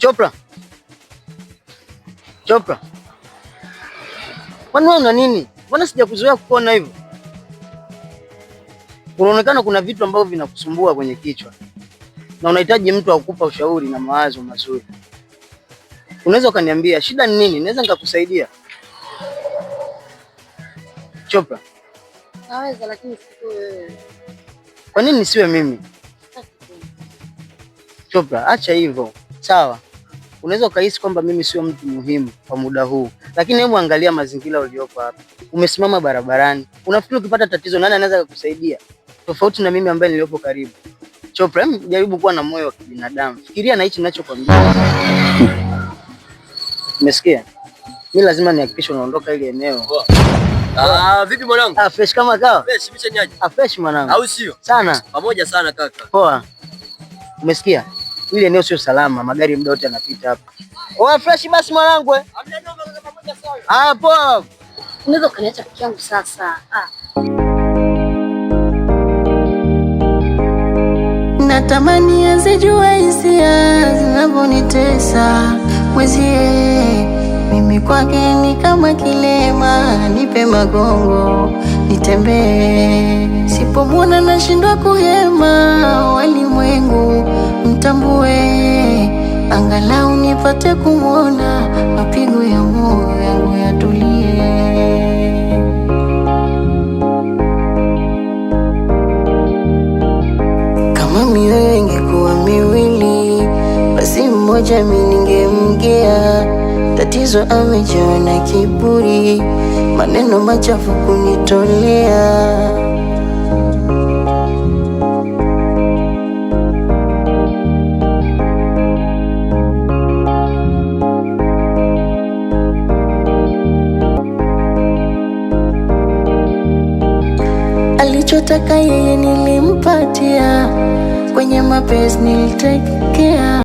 Chopra. Chopra. Kwani wewe una nini? Mbona sijakuzoea kuona hivyo? Unaonekana kuna vitu ambavyo vinakusumbua kwenye kichwa. Na unahitaji mtu akupa ushauri na mawazo mazuri. Unaweza ukaniambia shida ni nini? Naweza nikakusaidia. Chopra. Naweza lakini sio wewe. Kwa nini nisiwe mimi? Chopra, acha hivyo. Sawa. Unaweza ukahisi kwamba mimi sio mtu muhimu kwa muda huu. Lakini hebu angalia mazingira uliopo hapa. Umesimama barabarani. Unafikiri ukipata tatizo nani anaweza kukusaidia? Tofauti na mimi ambaye niliopo karibu. Chopra, jaribu kuwa na moyo wa kibinadamu. Fikiria na hichi ninachokwambia. Umesikia? Mimi lazima nihakikishe unaondoka ile eneo. Vipi mwanangu? Fresh kama kawa? Fresh, mchenyaji. Fresh mwanangu. Au sio? Sana. Pamoja sana kaka. Poa. Umesikia? Ile eneo sio salama, magari muda wote yanapita hapa. Fresh basi mwanangu. Poa. Unaweza kuniacha peke yangu sasa. Natamani azijue hisia zinavyonitesa mwezie. Mimi kwake ni kama kilema, nipe magongo nitembee. Sipomwona nashindwa kuhema, walimwengu mtambue. Angalau nipate kumwona, mapigo ya moyo yangu yatulie. Kama mioyo ingekuwa miwili, basi mmoja mimi ningemgea. Tatizo amejawa na kiburi, maneno machafu kunitolea. Alichotaka yeye nilimpatia, kwenye mapenzi nilitekea.